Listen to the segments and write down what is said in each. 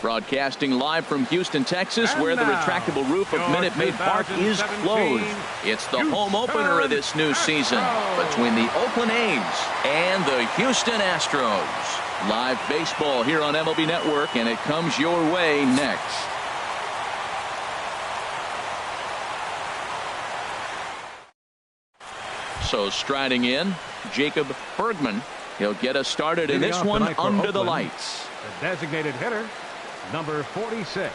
Broadcasting live from Houston, Texas, where the retractable roof of Minute Maid Park is closed. It's the home opener of this new season between the Oakland A's and the Houston Astros. Live baseball here on MLB Network, and it comes your way next. So striding in, Jacob Bergman. He'll get us started in this one under the lights. The designated hitter, number 46.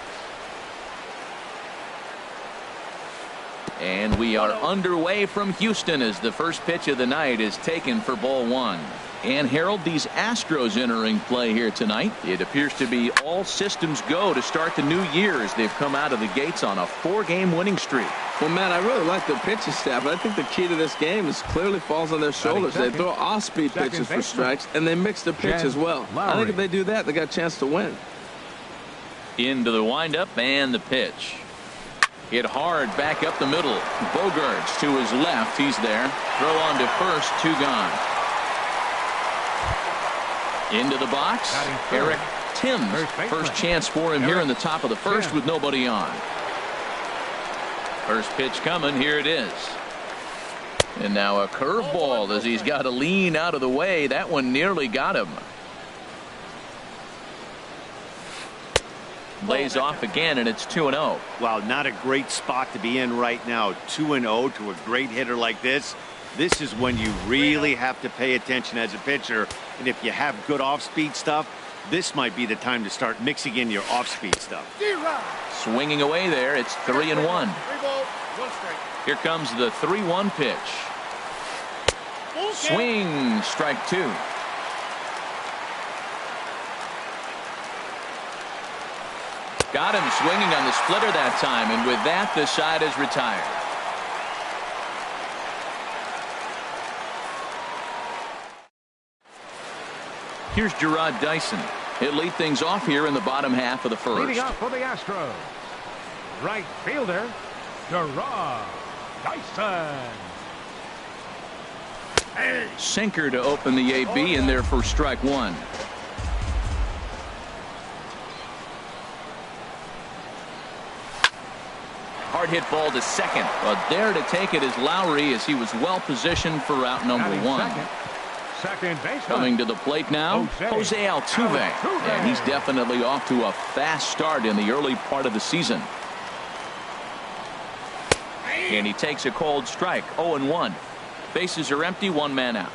And we are underway from Houston as the first pitch of the night is taken for ball one. And Harold, these Astros entering play here tonight. It appears to be all systems go to start the new year as they've come out of the gates on a 4-game winning streak. Well, Matt, I really like the pitching staff, but I think the key to this game is clearly falls on their shoulders. They throw off-speed pitches for strikes, and they mix the pitch as well. I think if they do that, they got a chance to win. Into the windup and the pitch. Hit hard back up the middle. Bogarts to his left. He's there. Throw on to first. 2 gone. Into the box. Eric Timms. First chance for him here in the top of the first with nobody on. First pitch coming. Here it is. And now a curveball as he's got to lean out of the way. That one nearly got him. Lays off again, and it's 2-0. Wow, not a great spot to be in right now. 2-0 to a great hitter like this. This is when you really have to pay attention as a pitcher. And if you have good off-speed stuff, this might be the time to start mixing in your off-speed stuff. Swinging away there. It's 3-1. Here comes the 3-1 pitch. Swing. Strike 2. Got him swinging on the splitter that time, and with that, the side is retired. Here's Gerard Dyson. He'll lead things off here in the bottom half of the first. Leading off for the Astros, right fielder, Gerard Dyson. Sinker to open the AB in there for strike 1. Hard hit ball to second, but there to take it is Lowry as he was well positioned for route number 1. Second baseman. Coming to the plate now, Jose Altuve. And he's definitely off to a fast start in the early part of the season. And he takes a cold strike. 0-1. Bases are empty, 1 man out.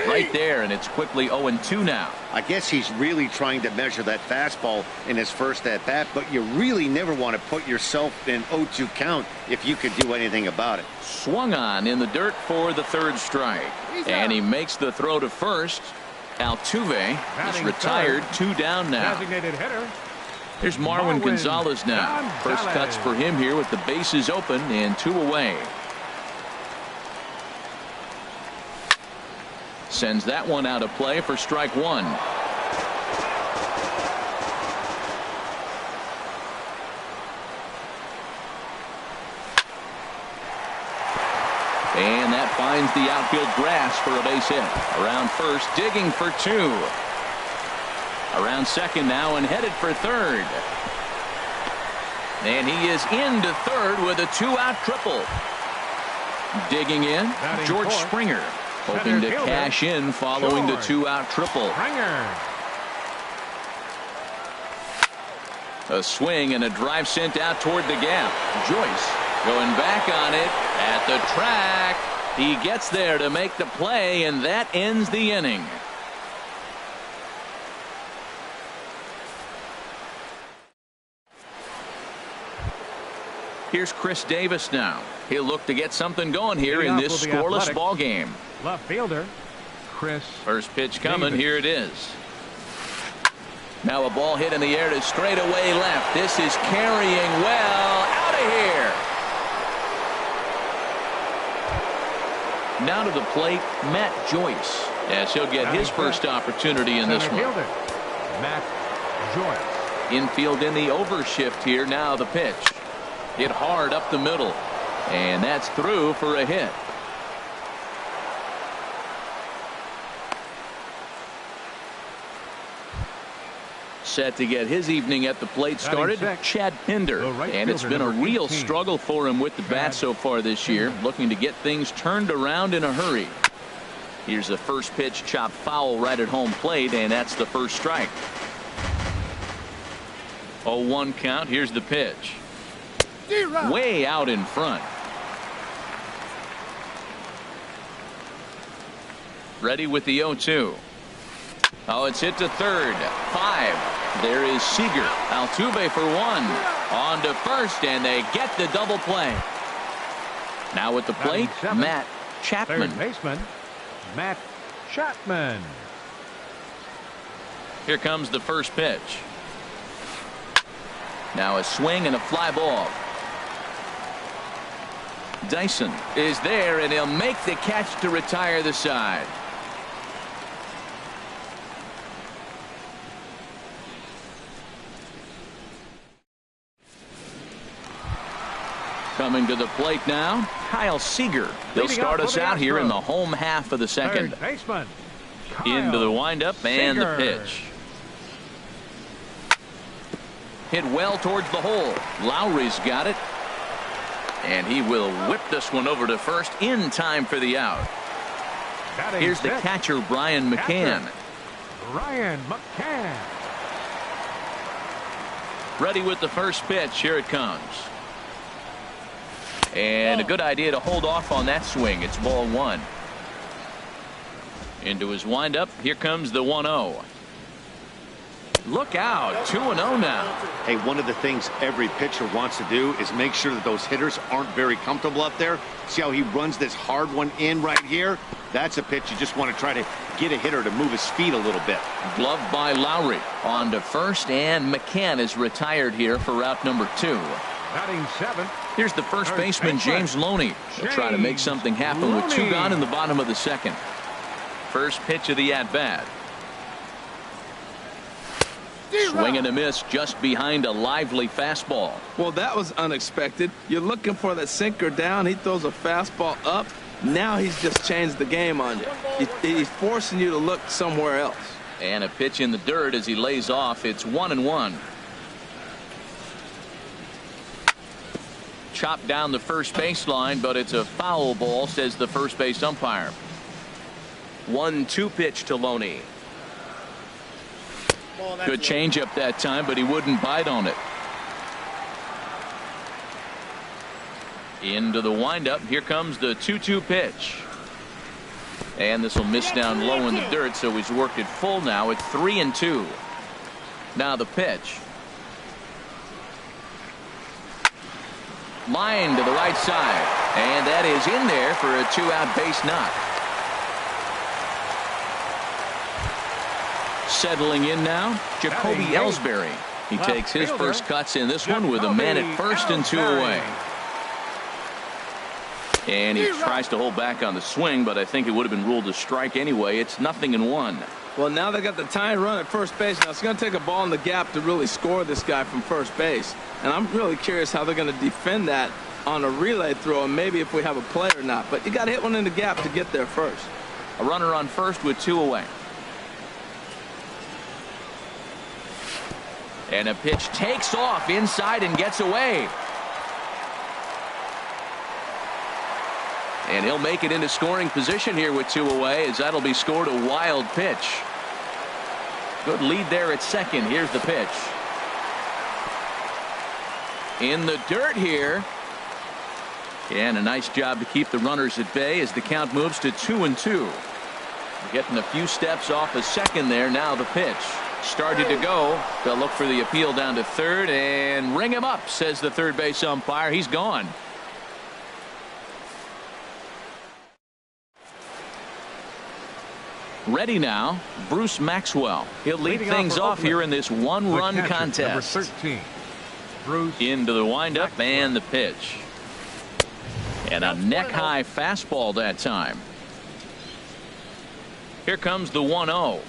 Right there, and it's quickly 0-2 now. I guess he's really trying to measure that fastball in his first at bat, but you really never want to put yourself in 0-2 count if you could do anything about it. Swung on in the dirt for the 3rd strike, and he makes the throw to first. Altuve is retired. 2 down now. Designated hitter. Here's Marwin Gonzalez now. First cuts for him here with the bases open and 2 away. Sends that one out of play for strike 1. And that finds the outfield grass for a base hit. Around first, digging for 2. Around second now and headed for third. And he is into third with a 2-out triple. Digging in, George Springer. Hoping to cash in following the 2-out triple. A swing and a drive sent out toward the gap. Joyce going back on it at the track. He gets there to make the play, and that ends the inning. Here's Chris Davis now. He'll look to get something going here in this scoreless ball game. Left fielder, Chris. First pitch coming. Davis. Here it is. Now a ball hit in the air to straightaway left. This is carrying well out of here. Now to the plate, Matt Joyce, as he'll get his first opportunity in this one. Matt Joyce. Infield in the overshift here. Now the pitch. Hit hard up the middle. And that's through for a hit. set to get his evening at the plate started, Chad Pinder. And it's been a real struggle for him with the bat so far this year, looking to get things turned around in a hurry. Here's the first pitch, chopped foul right at home plate, and that's the first strike. 0-1 count. Here's the pitch. Way out in front. Ready with the 0-2. Oh, it's hit to third. 5. There is Seager. Altuve for 1. On to first, and they get the double play. Now at the plate, Matt Chapman. Third baseman, Matt Chapman. Here comes the first pitch. Now a swing and a fly ball. Dyson is there, and he'll make the catch to retire the side. Coming to the plate now, Kyle Seager. They'll start us out here in the home half of the second. Third baseman, Into the windup and the pitch. Hit well towards the hole. Lowry's got it. And he will whip this one over to first in time for the out. Here's the catcher, Brian McCann. Brian McCann. Ready with the first pitch. Here it comes. And a good idea to hold off on that swing. It's ball 1. Into his windup. Here comes the 1-0. Look out. 2-0 now. Hey, one of the things every pitcher wants to do is make sure that those hitters aren't very comfortable up there. See how he runs this hard one in right here? That's a pitch you just want to try to get a hitter to move his feet a little bit. Gloved by Lowry. On to first, and McCann is retired here for route number 2. Batting 7. Here's the first baseman, James Loney. He'll try to make something happen with 2 gone in the bottom of the second. First pitch of the at-bat. Swing and a miss just behind a lively fastball. Well, that was unexpected. You're looking for that sinker down. He throws a fastball up. Now he's just changed the game on you. He's forcing you to look somewhere else. And a pitch in the dirt as he lays off. It's 1-1. Chopped down the first baseline, but it's a foul ball, says the first base umpire. 1-2 pitch to Loney. Good changeup that time, but he wouldn't bite on it. Into the windup. Here comes the 2-2 pitch. And this will miss down low in the dirt, so he's worked it full now. It's 3-2. Now the pitch. Line to the right side. And that is in there for a 2-out base knock. Settling in now, Jacoby Ellsbury. He takes his first cuts in this one with a man at first and 2 away. And he tries to hold back on the swing, but I think it would have been ruled a strike anyway. It's 0-1. Well, now they got the tying run at first base. Now it's going to take a ball in the gap to really score this guy from first base. And I'm really curious how they're going to defend that on a relay throw, and maybe if we have a play or not. But you got to hit one in the gap to get there first. A runner on first with 2 away. And a pitch takes off inside and gets away. And he'll make it into scoring position here with 2 away, as that'll be scored a wild pitch. Good lead there at second. Here's the pitch. In the dirt here. And a nice job to keep the runners at bay as the count moves to 2-2. Getting a few steps off a second there. Now the pitch. Started to go. They'll look for the appeal down to third and ring him up, says the third base umpire. He's gone. Ready now, Bruce Maxwell. He'll lead things off here in this one-run contest. Number 13, Bruce. Into the windup and the pitch. And a neck-high fastball that time. Here comes the 1-0.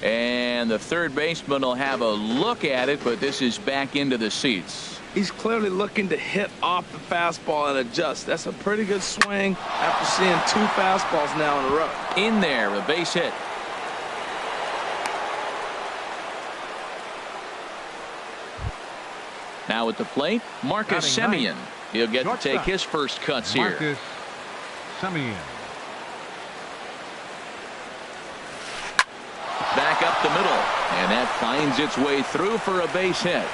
And the third baseman will have a look at it, but this is back into the seats. He's clearly looking to hit off the fastball and adjust. That's a pretty good swing after seeing 2 fastballs now in a row. In there, a base hit. Now at the plate, Marcus Batting Semien. He'll get to take Shortstop. his first cuts here. Marcus Semien. Back up the middle, and that finds its way through for a base hit.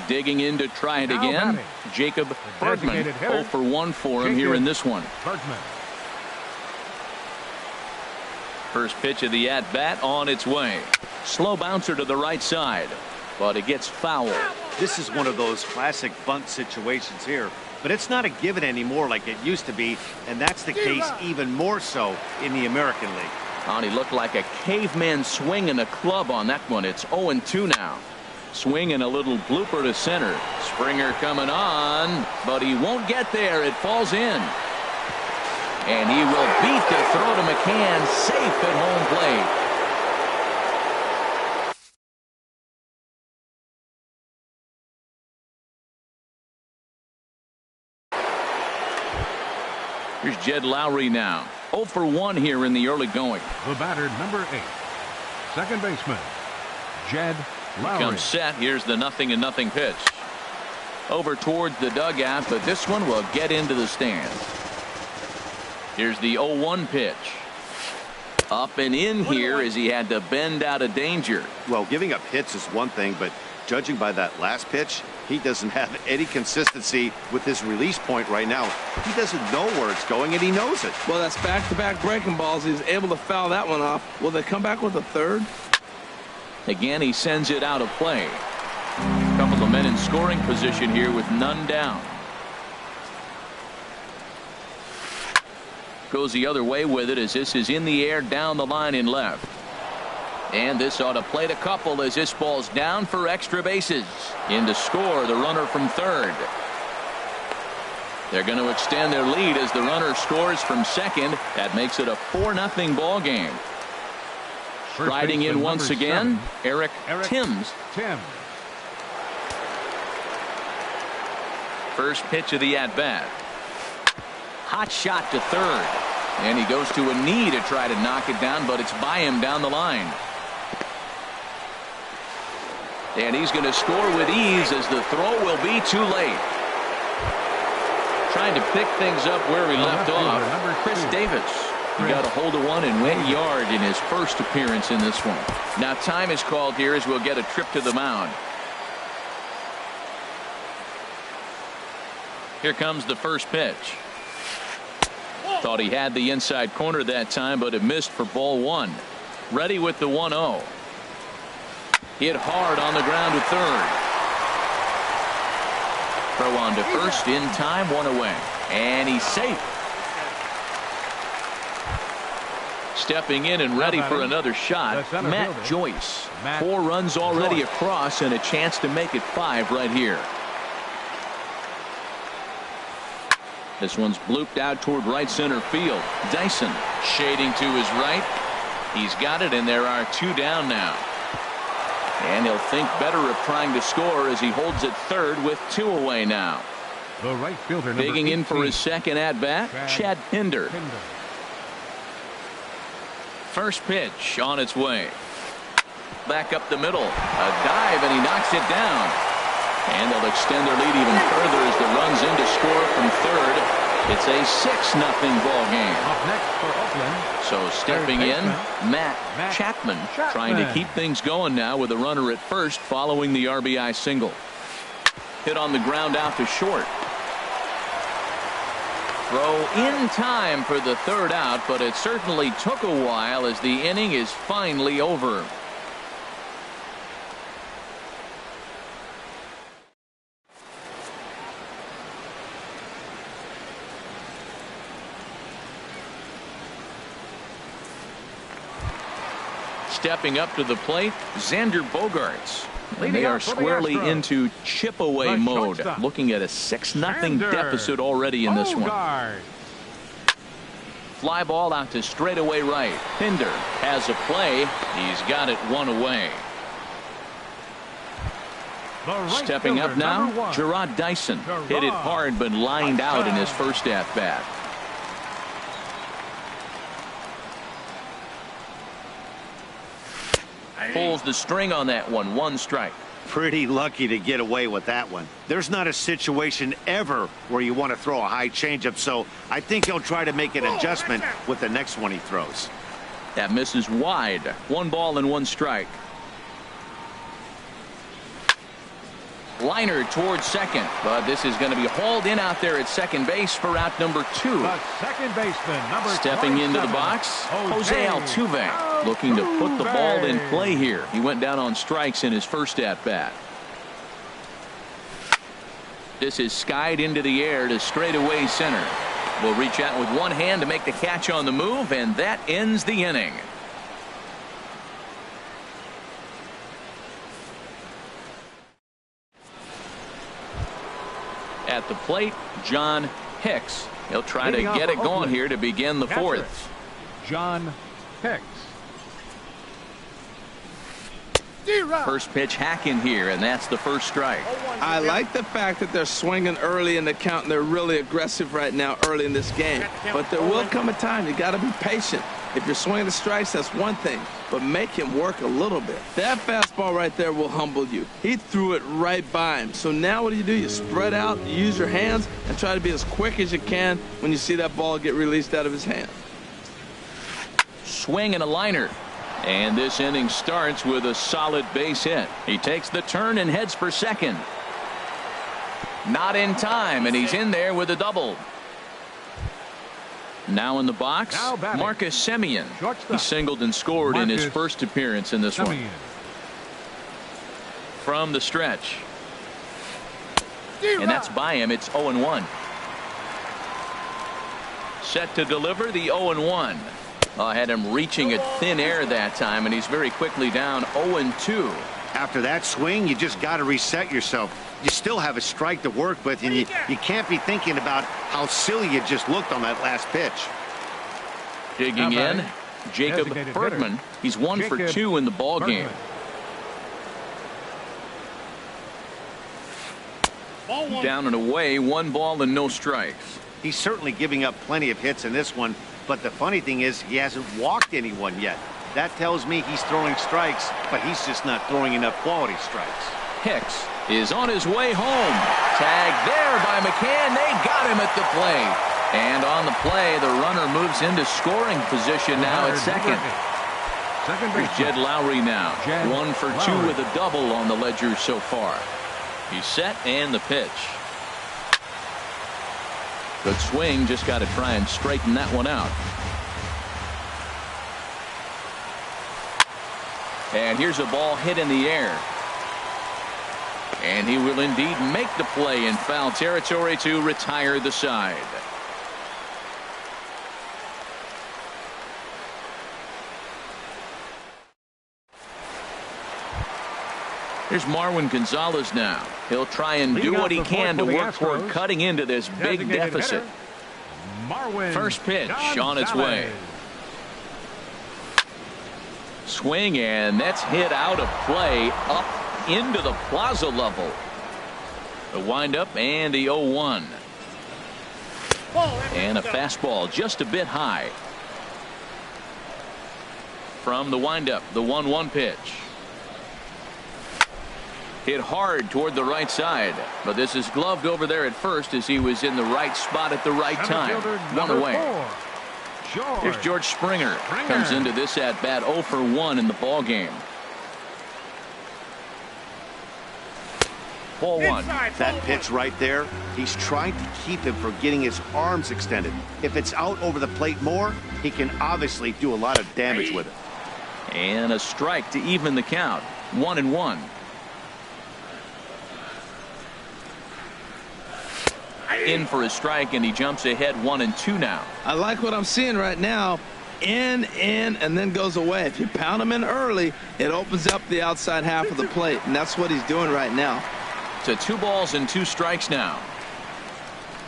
Digging in to try it Now again. batting. Jacob The Bergman, designated hitter, 0 for 1 for him here in this one. Bergman. First pitch of the at-bat on its way. Slow bouncer to the right side, but it gets fouled. This is one of those classic bunt situations here, but it's not a given anymore like it used to be, and that's the case even more so in the American League. Oh, he looked like a caveman swinging a club on that one. It's 0-2 now. Swing and a little blooper to center. Springer coming on, but he won't get there. It falls in. And he will beat the throw to McCann, safe at home plate. Here's Jed Lowry now. 0 for 1 here in the early going. The batter, number 8. Second baseman, Jed Lowry. Comes set. Here's the 0-0 pitch. Over towards the dugout, but this one will get into the stands. Here's the 0-1 pitch. Up and in here as he had to bend out of danger. Well, giving up hits is one thing, but judging by that last pitch, he doesn't have any consistency with his release point right now. He doesn't know where it's going, and he knows it. Well, that's back-to-back breaking balls. He's able to foul that one off. Will they come back with a third? Again, he sends it out of play. A couple of men in scoring position here with none down. Goes the other way with it as this is in the air down the line in left. And this ought to plate a couple as this ball's down for extra bases. In to score the runner from third. They're going to extend their lead as the runner scores from second. That makes it a 4-0 ball game. Striding in once again, Eric Timms. First pitch of the at-bat. Hot shot to third. And he goes to a knee to try to knock it down, but it's by him down the line. And he's going to score with ease as the throw will be too late. Trying to pick things up where he left off. Chris Davis. He got a hold of one and went yard in his first appearance in this one. Now time is called here as we'll get a trip to the mound. Here comes the first pitch. Thought he had the inside corner that time, but it missed for ball one. Ready with the 1-0. Hit hard on the ground to third. Throw on to first in time, one away. And he's safe. Stepping in and ready for another shot, Matt Joyce. 4 runs already across and a chance to make it 5 right here. This one's blooped out toward right center field. Dyson shading to his right. He's got it, and there are 2 down now. And he'll think better of trying to score as he holds it third with 2 away now. The right fielder, digging in for his second at bat, Chad Pinder. First pitch on its way. Back up the middle. A dive, and he knocks it down. And they'll extend their lead even further as the run's in to score from third. It's a 6-0 ball game. Up next for Oakland. So stepping in, Matt Chapman, trying to keep things going now with a runner at first following the RBI single. Hit on the ground out to short. Throw in time for the third out, but it certainly took a while as the inning is finally over. Stepping up to the plate, Xander Bogaerts. And they are squarely into chip-away mode, looking at a 6-0 deficit already in this one. Fly ball out to straightaway right. Pinder has a play. He's got it 1 away. Stepping up now, Jarrod Dyson. Hit it hard but lined out in his first at-bat. pulls the string on that one. 1 strike. Pretty lucky to get away with that one. There's not a situation ever where you want to throw a high changeup, so I think he'll try to make an adjustment with the next one he throws. That misses wide. 1 ball and 1 strike. Liner towards second, but this is going to be hauled in out there at second base for out number 2. The second baseman, number Stepping into the box, Jose Altuve, looking to put the ball in play here. He went down on strikes in his first at-bat. This is skied into the air to straightaway center. Will reach out with one hand to make the catch on the move, and that ends the inning. At the plate, John Hicks. He'll try to get it going here to begin the 4th. John Hicks. First pitch hacking here, and that's the first strike. I like the fact that they're swinging early in the count, and they're really aggressive right now early in this game. But there will come a time you got to be patient. If you're swinging the strikes, that's one thing, but make him work a little bit. That fastball right there will humble you. He threw it right by him. So now what do? You spread out, you use your hands, and try to be as quick as you can when you see that ball get released out of his hand. Swing and a liner. And this inning starts with a solid base hit. He takes the turn and heads for second. Not in time, and he's in there with a double. Now in the box, Marcus Semien. He singled and scored in his first appearance in this one. From the stretch. And that's by him. It's 0-1. Set to deliver the 0-1. Had him reaching at thin air that time, and he's very quickly down 0-2. After that swing, you just got to reset yourself. You still have a strike to work with, and you can't be thinking about how silly you just looked on that last pitch. Digging in, Jacob Bergman. He's 1 for 2 in the ball game. Down and away, 1 ball and no strikes. He's certainly giving up plenty of hits in this one, but the funny thing is he hasn't walked anyone yet. That tells me he's throwing strikes, but he's just not throwing enough quality strikes. Hicks is on his way home. Tagged there by McCann. They got him at the plate. And on the play, the runner moves into scoring position now at second. Here's Jed Lowry now. 1 for 2 with a double on the ledger so far. He's set and the pitch. Good swing. Just got to try and straighten that one out. And here's a ball hit in the air. And he will indeed make the play in foul territory to retire the side. Here's Marwin Gonzalez now. He'll try and do what he can to work toward cutting into this big deficit. First pitch on its way. Swing, and that's hit out of play up into the plaza level. The windup and the 0-1. And a fastball just a bit high. From the windup, the 1-1 pitch. Hit hard toward the right side, but this is gloved over there at first as he was in the right spot at the right time. 1 away. Here's George Springer. Comes into this at bat 0 for 1 in the ball game. Ball 1. That pitch right there, he's trying to keep him from getting his arms extended. If it's out over the plate more, he can obviously do a lot of damage with it. And a strike to even the count. 1-1. In for a strike, and he jumps ahead 1-2 now. I like what I'm seeing right now. In, and then goes away. If you pound him in early, it opens up the outside half of the plate, and that's what he's doing right now. To 2 balls and 2 strikes now.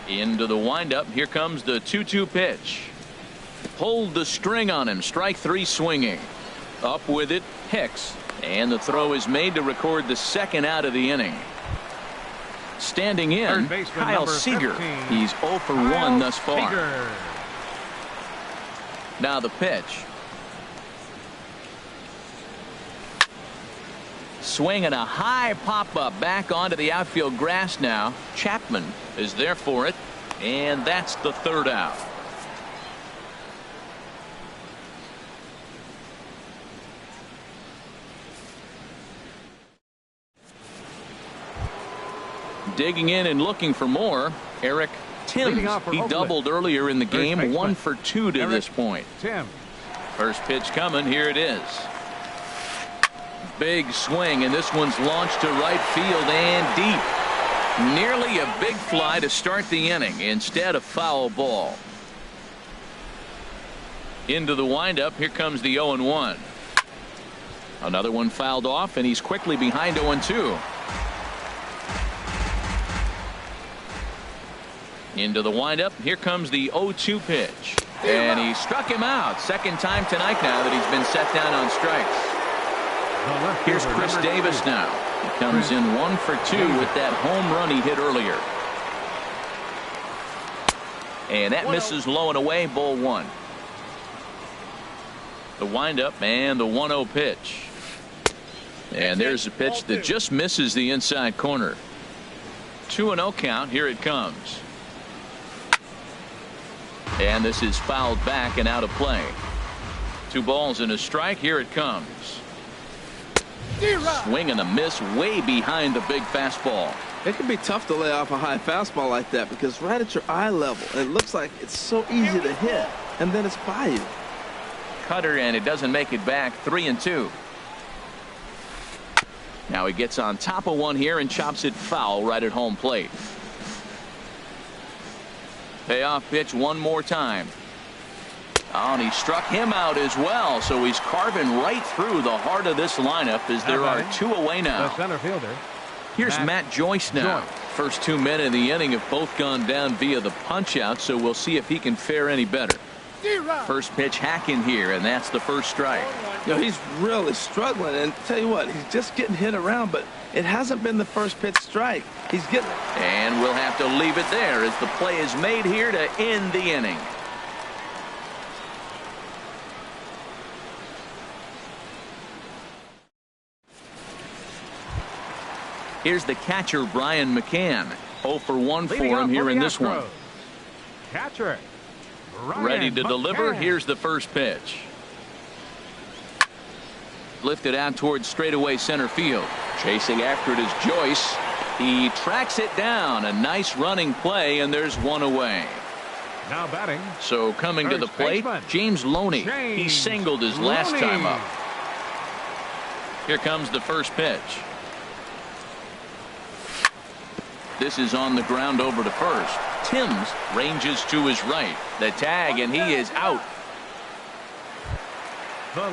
Into the windup. Here comes the 2-2 pitch. Pulled the string on him. Strike 3 swinging. Up with it, Hicks. And the throw is made to record the second out of the inning. Standing in, Kyle Seager. He's 0 for 1 thus far. Now the pitch. Swing and a high pop-up back onto the outfield grass now. Chapman is there for it, and that's the third out. Digging in and looking for more, Eric Timms. He doubled earlier in the game, 1 for 2 to this point. First pitch coming, here it is. Big swing, and this one's launched to right field and deep. Nearly a big fly to start the inning, instead a foul ball. Into the windup, here comes the 0-1. Another one fouled off, and he's quickly behind 0-2. Into the windup, here comes the 0-2 pitch. And he struck him out. Second time tonight now that he's been set down on strikes. Here's Chris Davis now. He comes in 1 for 2 with that home run he hit earlier. And that misses low and away, ball 1. The windup and the 1-0 pitch. And there's a pitch that just misses the inside corner. 2-0 count. Here it comes. And this is fouled back and out of play. 2 balls and a strike. Here it comes. Swing and a miss way behind the big fastball. It can be tough to lay off a high fastball like that because right at your eye level, it looks like it's so easy to hit, and then it's by you. Cutter, and it doesn't make it back. 3-2. Now he gets on top of one here and chops it foul right at home plate. Payoff pitch one more time. Oh, and he struck him out as well, so he's carving right through the heart of this lineup as there are 2 away now. The center fielder. Here's Matt Joyce now. First 2 men in the inning have both gone down via the punch out, so we'll see if he can fare any better. First pitch hacking here, and that's the first strike. You know, he's really struggling, and tell you what, he's just getting hit around, but it hasn't been the first pitch strike. He's getting it. And we'll have to leave it there as the play is made here to end the inning. Here's the catcher, Brian McCann. 0 for 1 for him here in this one. Catcher. Ready to deliver. Here's the first pitch. Lifted out towards straightaway center field. Chasing after it is Joyce. He tracks it down. A nice running play, and there's 1 away. Now batting. So coming to the plate, James Loney. He singled his last time up. Here comes the first pitch. This is on the ground over to first. Timms ranges to his right. The tag, and he is out.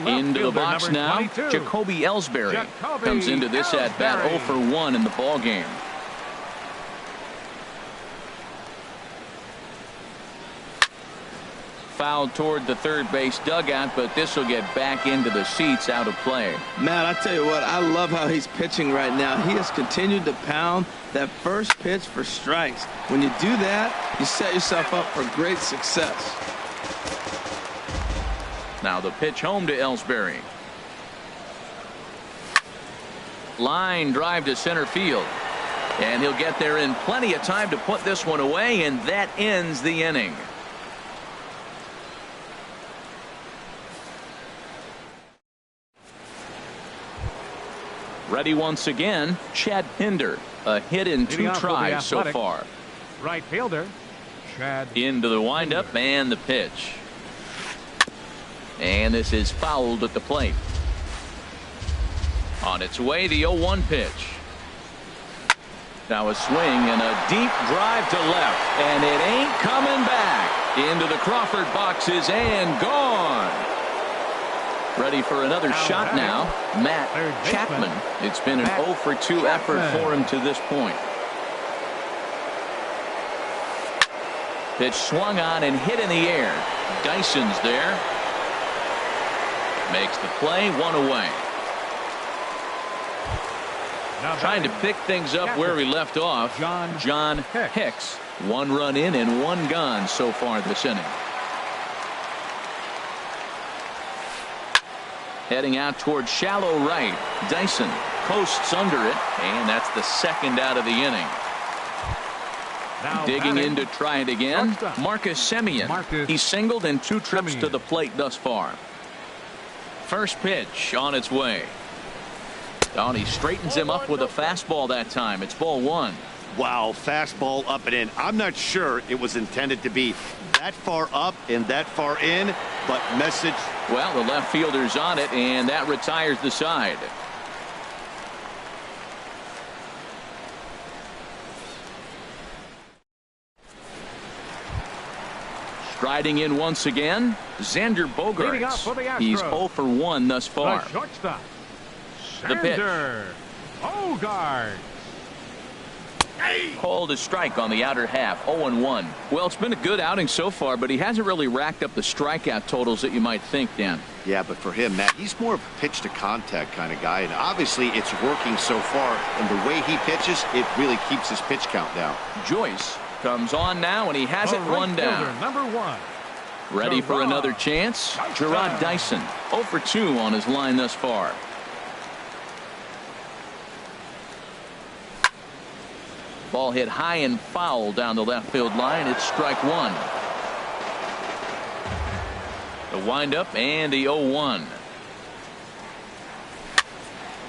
Into the box now, 22. Jacoby Ellsbury comes into this at bat 0 for 1 in the ball game. Fouled toward the third base dugout, but this will get back into the seats, out of play. Matt, I tell you what, I love how he's pitching right now. He has continued to pound that first pitch for strikes. When you do that, you set yourself up for great success. Now the pitch home to Ellsbury. Line drive to center field. And he'll get there in plenty of time to put this one away, and that ends the inning. Ready once again, Chad Pinder. A hit in 2 tries so far. Right fielder, Chad. Into the windup and the pitch. And this is fouled at the plate. On its way, the 0-1 pitch. Now a swing and a deep drive to left. And it ain't coming back. Into the Crawford boxes and gone. Ready for another shot now, Matt Chapman. It's been an 0 for 2 effort for him to this point. Pitch swung on and hit in the air. Dyson's there. Makes the play, 1 away. Trying to pick things up where we left off. John Hicks. 1 run in and 1 gone so far this inning. Heading out towards shallow right. Dyson coasts under it, and that's the second out of the inning. Now Digging batting, in to try it again, shortstop. Marcus Semien. He's singled in 2 trips to the plate thus far. First pitch on its way. Oh, and he straightens him up with a fastball that time. It's ball 1. Wow, fastball up and in. I'm not sure it was intended to be that far up and that far in, but message. Well, the left fielder's on it, and that retires the side. Striding in once again, Xander Leading off for the Bogaerts. Astros. He's 0 for 1 thus far. The shortstop. The pitch. Xander Bogaerts. Called a strike on the outer half, 0-1. Well, it's been a good outing so far, but he hasn't really racked up the strikeout totals that you might think, Dan. Yeah, but for him, Matt, he's more of a pitch to contact kind of guy, and obviously it's working so far, and the way he pitches, it really keeps his pitch count down. Joyce comes on now, and he has it Right one down. fielder, number 1. Ready for Gerard another chance. Dyson. Gerard Dyson, 0 for 2 on his line thus far. Ball hit high and foul down the left field line. It's strike 1. The windup and the 0-1.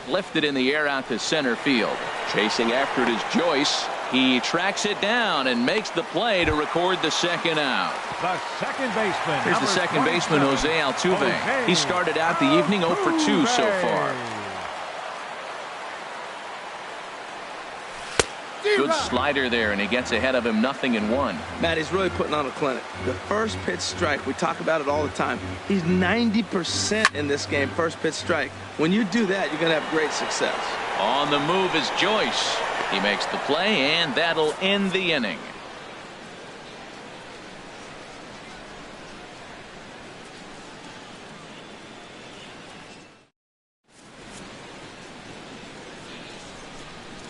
Lifted in the air out to center field. Chasing after it is Joyce. He tracks it down and makes the play to record the second out. The second baseman. Here's the second baseman, Jose Altuve. He started out the evening 0 for 2 so far. Good slider there, and he gets ahead of him 0-1. Matt, he's really putting on a clinic. The first pitch strike, we talk about it all the time. He's 90% in this game, first pitch strike. When you do that, you're going to have great success. On the move is Joyce. He makes the play, and that'll end the inning.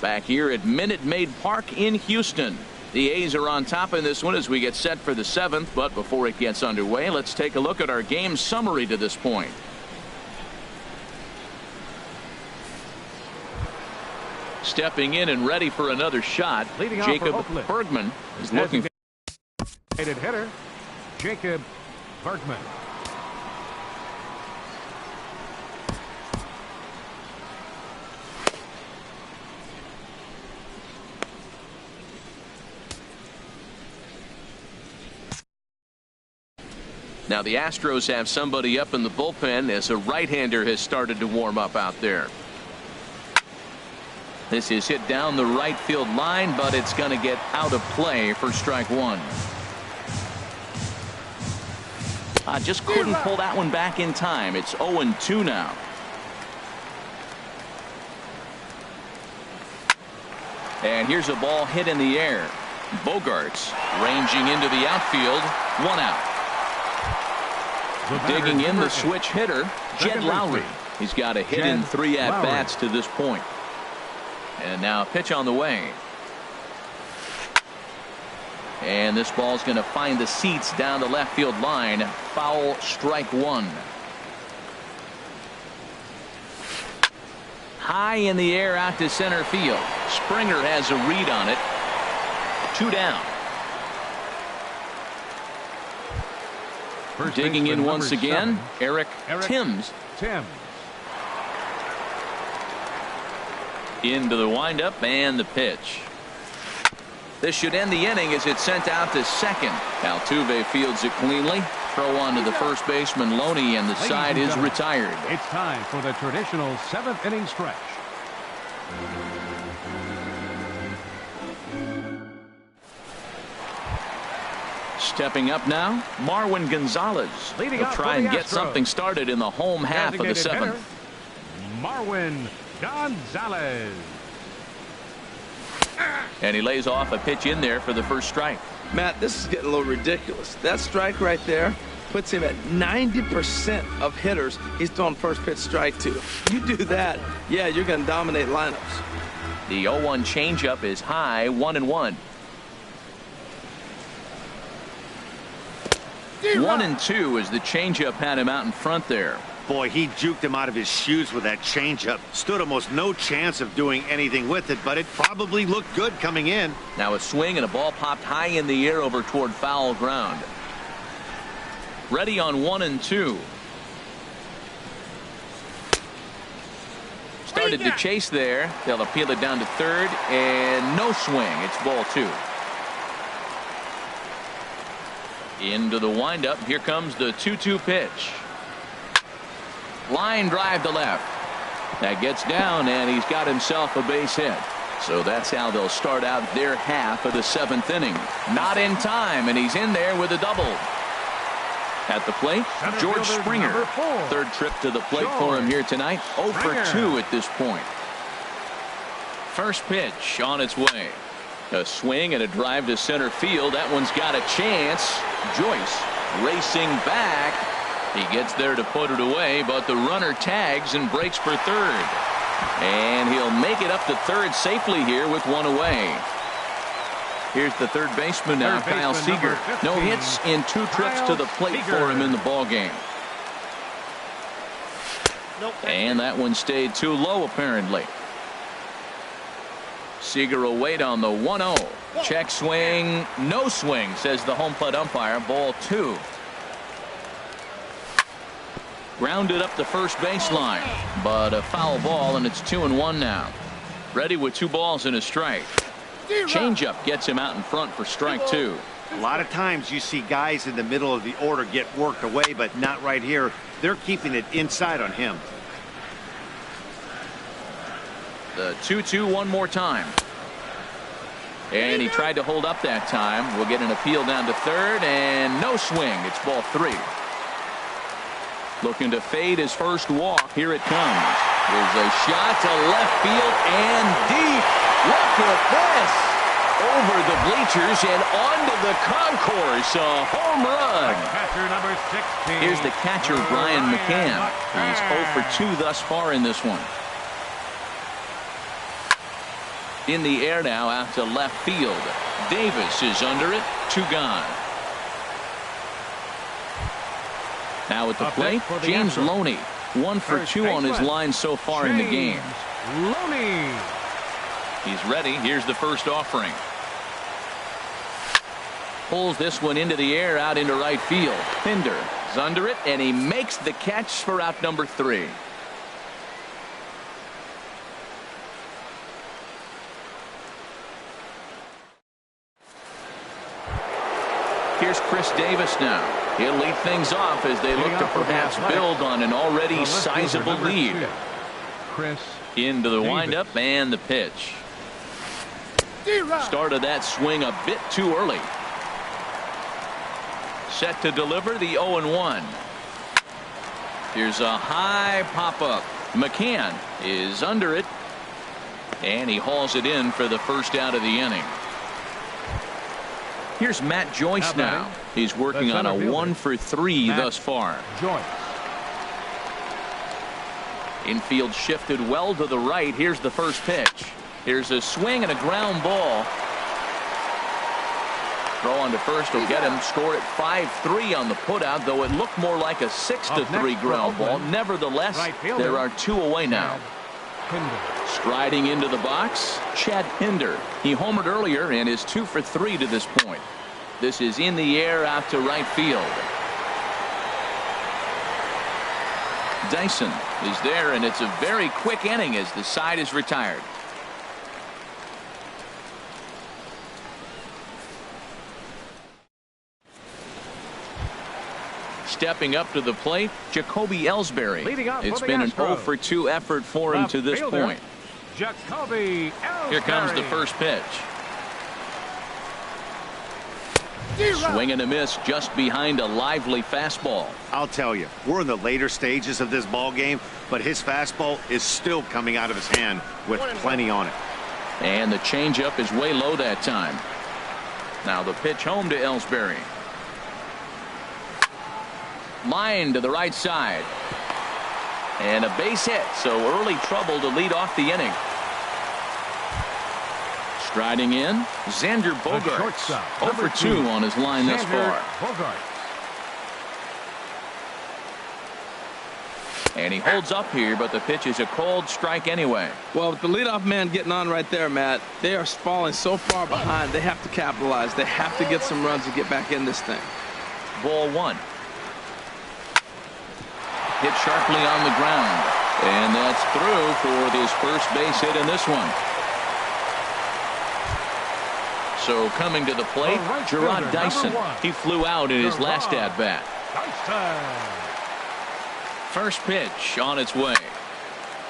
Back here at Minute Maid Park in Houston. The A's are on top in this one as we get set for the 7th, but before it gets underway, let's take a look at our game summary to this point. Stepping in and ready for another shot, Leading off for Jacob Oakland. Bergman is looking for Designated hitter, Jacob Bergman. Now the Astros have somebody up in the bullpen as a right-hander has started to warm up out there. This is hit down the right field line, but it's going to get out of play for strike 1. Just couldn't pull that one back in time. It's 0-2 now. And here's a ball hit in the air. Bogaerts ranging into the outfield. 1 out. Digging in the switch hitter, Jed Lowry. He's got a hit in 3 at-bats to this point. And now a pitch on the way. And this ball's going to find the seats down the left field line. Foul, strike 1. High in the air out to center field. Springer has a read on it. 2 down. First Digging in once again, 7, Eric Timms. Into the windup and the pitch. This should end the inning as it's sent out to second. Altuve fields it cleanly. Throw on to the first baseman Loney, and the side is retired. It's time for the traditional 7th inning stretch. Stepping up now, Marwin Gonzalez. Leading He'll off try for the and get Astros. something started in the home half of the Designated 7th. hitter, Marwin Gonzalez. And he lays off a pitch in there for the first strike. Matt, this is getting a little ridiculous. That strike right there puts him at 90% of hitters he's throwing first pitch strike to. You do that, yeah, you're going to dominate lineups. The 0-1 changeup is high, 1-1. 1-2 as the changeup had him out in front there. Boy, he juked him out of his shoes with that changeup. Stood almost no chance of doing anything with it, but it probably looked good coming in. Now a swing and a ball popped high in the air over toward foul ground. Ready on 1-2. Started to chase there. They'll appeal it down to third, and no swing. It's ball 2. Into the windup. Here comes the 2-2 pitch. Line drive to left. That gets down, and he's got himself a base hit. So that's how they'll start out their half of the 7th inning. Not in time, and he's in there with a double. At the plate, George Springer. 3rd trip to the plate for him here tonight. 0 for 2 at this point. First pitch on its way. A swing and a drive to center field. That one's got a chance. Joyce racing back. He gets there to put it away, but the runner tags and breaks for third. And he'll make it up to third safely here with one away. Here's the third baseman now, Kyle Seager. No hits in 2 trips to the plate for him in the ballgame. And that one stayed too low, apparently. Seager will wait on the 1-0. Check swing, no swing, says the home plate umpire. Ball 2. Grounded up the first baseline, but a foul ball, and it's 2-1 now. Ready with 2 balls and a strike. Changeup gets him out in front for strike 2. A lot of times you see guys in the middle of the order get worked away, but not right here. They're keeping it inside on him. The 2-2 one more time. And he tried to hold up that time. We'll get an appeal down to third, and no swing. It's ball 3. Looking to fade his first walk. Here it comes. There's a shot to left field and deep. Look at this. Over the bleachers and onto the concourse. A home run. Catcher number 16. Here's the catcher, Brian McCann. He's 0 for 2 thus far in this one. In the air now out to left field. Davis is under it. 2 gone. Now at the plate, James Loney. 1 for 2 on his line so far in the game. Loney. He's ready. Here's the first offering. Pulls this one into the air out into right field. Pinder is under it, and he makes the catch for out number 3. Here's Chris Davis now. He'll lead things off as they look to perhaps build on an already sizable lead. Chris Into the windup and the pitch. Started that swing a bit too early. Set to deliver the 0-1. Here's a high pop-up. McCann is under it, and he hauls it in for the first out of the inning. Here's Matt Joyce now. He's working on a 1 for 3 thus far. Joyce. Infield shifted well to the right. Here's the first pitch. Here's a swing and a ground ball. Throw on to first will get him. Score at 5-3 on the putout, though it looked more like a 6-3 ground ball. Nevertheless, there are 2 away now. Striding into the box, Chad Pinder. He homered earlier and is 2 for 3 to this point. This is in the air out to right field. Dyson is there, and it's a very quick inning as the side is retired. Stepping up to the plate, Jacoby Ellsbury. It's been an 0 for 2 effort for him to this point. Jacoby Ellsbury. Here comes the first pitch. Swing and a miss just behind a lively fastball. I'll tell you, we're in the later stages of this ball game, but his fastball is still coming out of his hand with plenty on it. And the changeup is way low that time. Now the pitch home to Ellsbury. Line to the right side. And a base hit, so early trouble to lead off the inning. Striding in, Xander Bogaerts. 0 for 2 on his line thus far. And he holds up here, but the pitch is a cold strike anyway. Well, with the leadoff man getting on right there, Matt, they are falling so far behind. They have to capitalize. They have to get some runs to get back in this thing. Ball one. Hit sharply on the ground. And that's through for his first base hit in this one. So coming to the plate, Gerard Dyson. He flew out in his last at-bat. First pitch on its way.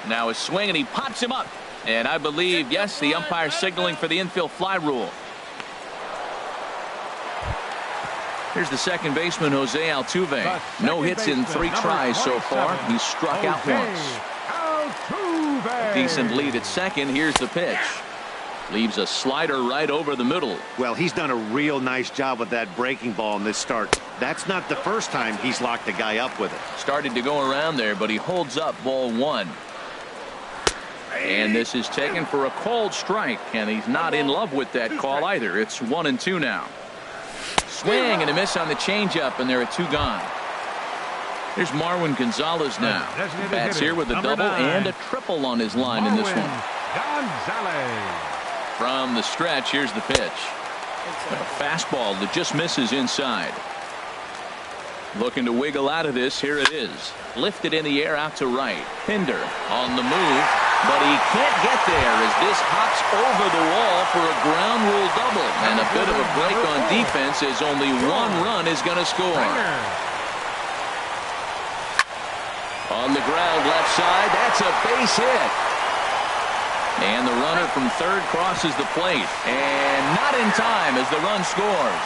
Now a swing, and he pops him up. And I believe, yes, the umpire signaling for the infield fly rule. Here's the second baseman, Jose Altuve. No hits in 3 tries so far. He's struck out once. A decent lead at second. Here's the pitch. Leaves a slider right over the middle. Well, he's done a real nice job with that breaking ball in this start. That's not the first time he's locked a guy up with it. Started to go around there, but he holds up ball one. And this is taken for a called strike, and he's not in love with that call either. It's 1-2 now. Swing and a miss on the changeup, and there are 2 gone. Here's Marwin Gonzalez now. Bats here with a double and a triple on his line in this one. From the stretch, here's the pitch. A fastball that just misses inside. Looking to wiggle out of this. Here it is. Lifted in the air out to right. Pinder on the move, but he can't get there as this hops over the wall for a ground rule double. And a bit of a break on defense as only 1 run is going to score. On the ground left side, that's a base hit. And the runner from third crosses the plate. And not in time as the run scores.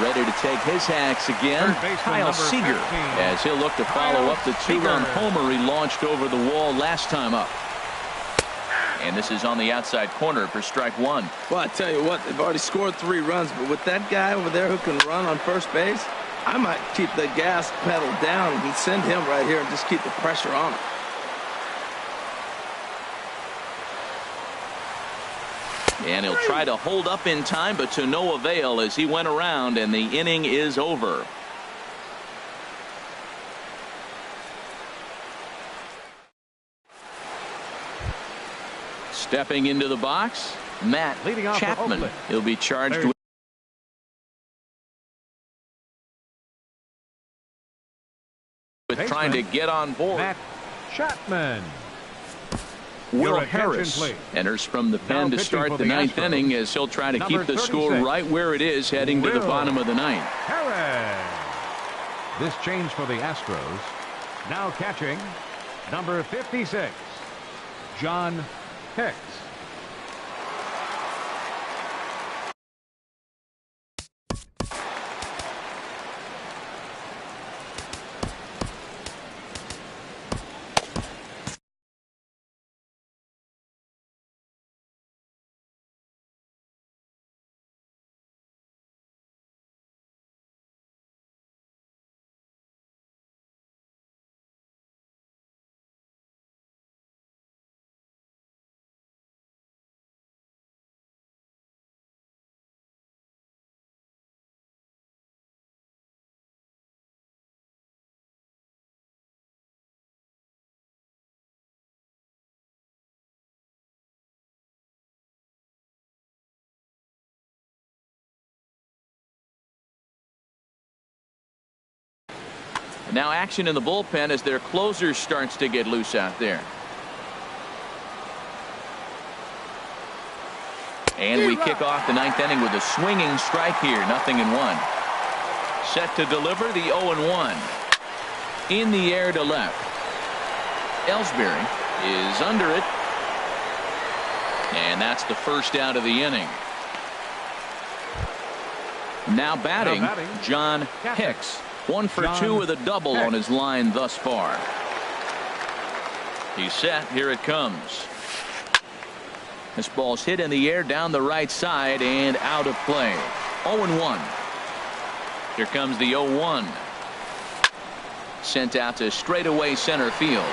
Ready to take his hacks again, Kyle Seager, as he'll look to follow up the 2-run homer he launched over the wall last time up. And this is on the outside corner for strike 1. Well, I tell you what, they've already scored 3 runs, but with that guy over there who can run on first base, I might keep the gas pedal down and send him right here and just keep the pressure on him. And he'll try to hold up in time, but to no avail as he went around, and the inning is over. Stepping into the box, Matt Chapman. He'll be charged with trying to get on board. Matt Chapman. Will Harris enters from the pen to start the 9th inning as he'll try to keep the score right where it is heading to the bottom of the 9th. Harris. This change for the Astros. Now catching number 56, John Hicks. Now action in the bullpen as their closer starts to get loose out there. And we kick off the 9th inning with a swinging strike here. 0-1. Set to deliver the 0-1. In the air to left. Ellsbury is under it. And that's the first out of the inning. Now batting, John Hicks. 1 for 2 with a double on his line thus far. He's set. Here it comes. This ball's hit in the air down the right side and out of play. 0-1. Here comes the 0-1. Sent out to straightaway center field.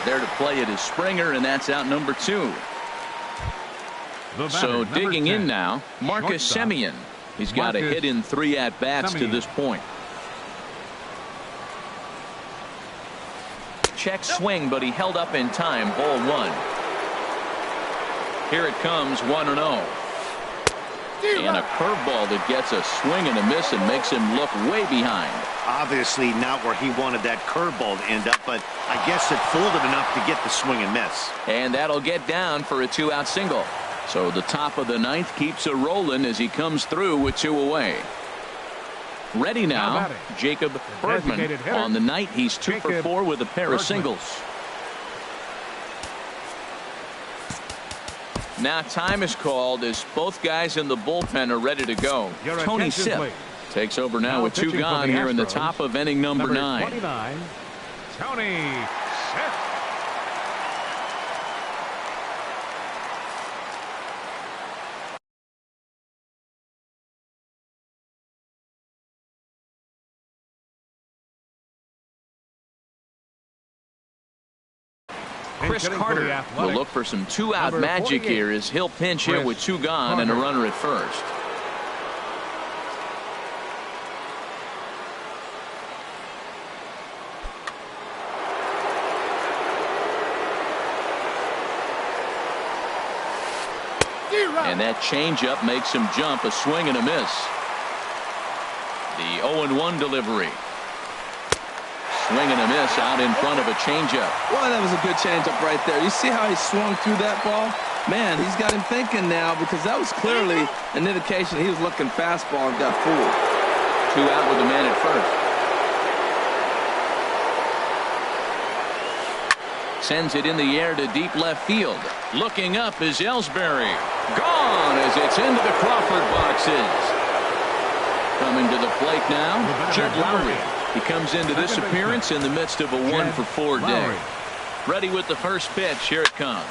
There to play it is Springer, and that's out number 2. So digging in now, Marcus Semien. He's got a hit in 3 at-bats to this point. check swing, but he held up in time. Ball 1. Here it comes, 1-0. And a curveball that gets a swing and a miss and makes him look way behind. Obviously not where he wanted that curveball to end up, but I guess it fooled him enough to get the swing and miss. And that'll get down for a 2-out single. So the top of the 9th keeps it rolling as he comes through with 2 away. Ready now, Jacob Bergman. On the night, he's 2 for 4 with a pair of singles. Now time is called as both guys in the bullpen are ready to go. Tony Sipp takes over now with 2 gone here in the top of inning number 9. 29, Tony Sipp. Chris Carter will look for some 2-out magic here as he'll pinch here with 2 gone and a runner at first. And that changeup makes him jump, a swing and a miss. The 0-1 delivery. Swing and a miss out in front of a changeup. Boy, that was a good changeup right there. You see how he swung through that ball? Man, he's got him thinking now because that was clearly an indication he was looking fastball and got fooled. 2 out with the man at first. Sends it in the air to deep left field. Looking up is Ellsbury. Gone as it's into the Crawford boxes. Coming to the plate now, Jed Lowry. He comes into this appearance in the midst of a 1-for-4 day. Ready with the first pitch. Here it comes.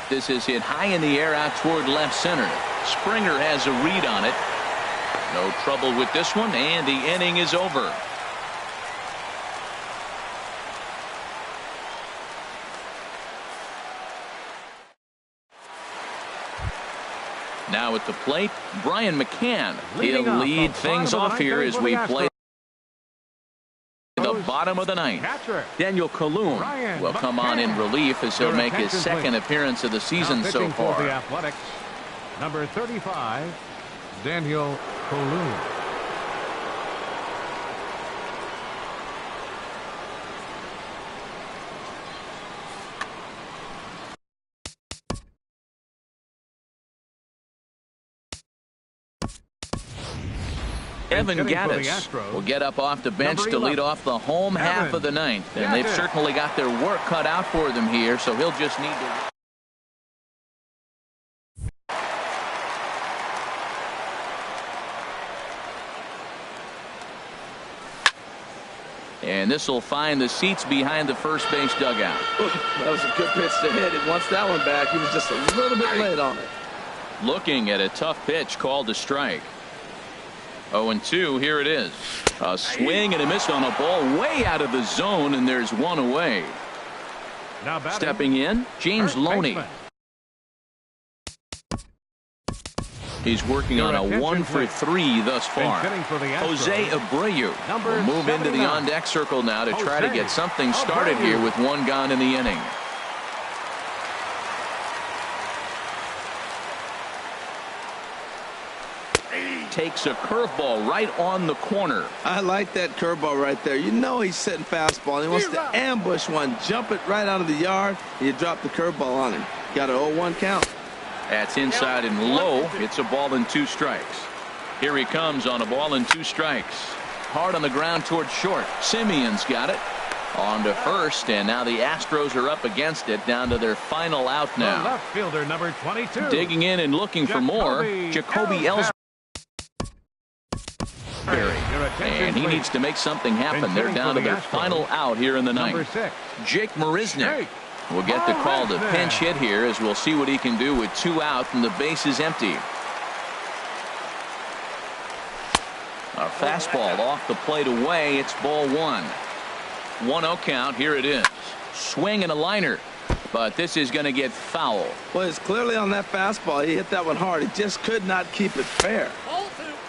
This is hit high in the air out toward left center. Springer has a read on it. No trouble with this one, and the inning is over. Now at the plate, Brian McCann. He'll lead things off here as we play the bottom of the 9th. Daniel Colon will come on in relief as he'll make his 2nd appearance of the season so far. For the Athletics, number 35, Daniel Colon. Evan Gattis will get up off the bench to lead off the home half of the 9th. And they've certainly got their work cut out for them here, so he'll just need to... And this will find the seats behind the first base dugout. That was a good pitch to hit. It wants that one back. He was just a little bit late on it. Looking at a tough pitch called a strike. 0-2, here it is. A swing and a miss on a ball way out of the zone, and there's 1 away. Now stepping in, James Loney. He's working on a 1-for-3 thus far. Jose Abreu will move into the on-deck circle now to try to get something started here with 1 gone in the inning. Takes a curveball right on the corner. I like that curveball right there. You know he's sitting fastball. He wants to ambush one, jump it right out of the yard, and you drop the curveball on him. Got an 0-1 count. That's inside and low. It's a ball and 2 strikes. Here he comes on a ball and 2 strikes. Hard on the ground toward short. Simeon's got it. On to first, and now the Astros are up against it, down to their final out now. The left fielder, number 22. Digging in and looking for more, Jacoby Ellsbury. And he needs to make something happen. They're down to their final out here in the 9th. Jake Marisnick will get the call to pinch hit here as we'll see what he can do with 2 out and the base is empty. A fastball off the plate away. It's ball 1. 1-0 count. Here it is. Swing and a liner. But this is going to get foul. Well, it's clearly on that fastball. He hit that one hard. He just could not keep it fair.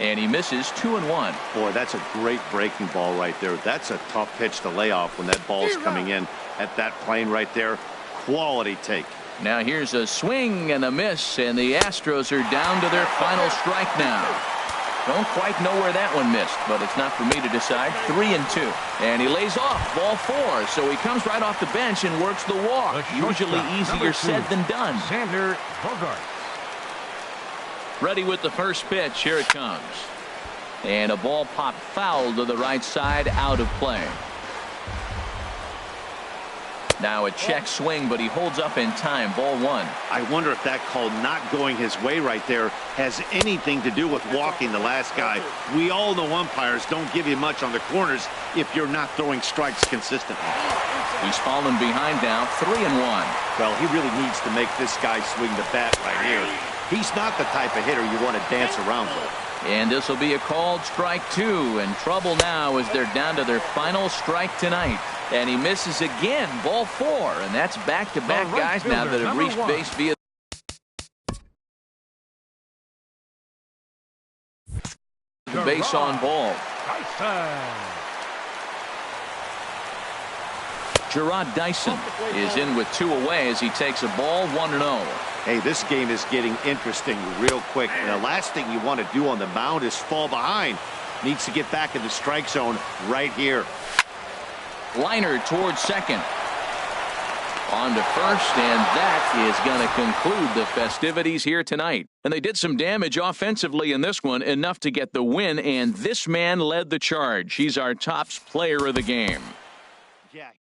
And he misses 2-1. Boy, that's a great breaking ball right there. That's a tough pitch to lay off when that ball's coming in at that plane right there. Quality take. Now here's a swing and a miss, and the Astros are down to their final strike now. Don't quite know where that one missed, but it's not for me to decide. 3-2. And he lays off, ball 4. So he comes right off the bench and works the walk. Usually easier said than done. Xander Bogart. Ready with the first pitch. Here it comes. And a ball popped foul to the right side, out of play. Now a check swing, but he holds up in time. Ball 1. I wonder if that call not going his way right there has anything to do with walking the last guy. We all know umpires don't give you much on the corners if you're not throwing strikes consistently. He's fallen behind now, 3-1. Well, he really needs to make this guy swing the bat right here. He's not the type of hitter you want to dance around with. And this will be a called strike 2. And trouble now as they're down to their final strike tonight. And he misses again, ball 4. And that's back-to-back guys now that have reached base via the base on ball. Gerard Dyson is in with 2 away as he takes a ball, 1-0. Hey, this game is getting interesting real quick. And the last thing you want to do on the mound is fall behind. Needs to get back in the strike zone right here. Liner towards second. On to first, and that is going to conclude the festivities here tonight. And they did some damage offensively in this one, enough to get the win, and this man led the charge. He's our top player of the game. Yeah.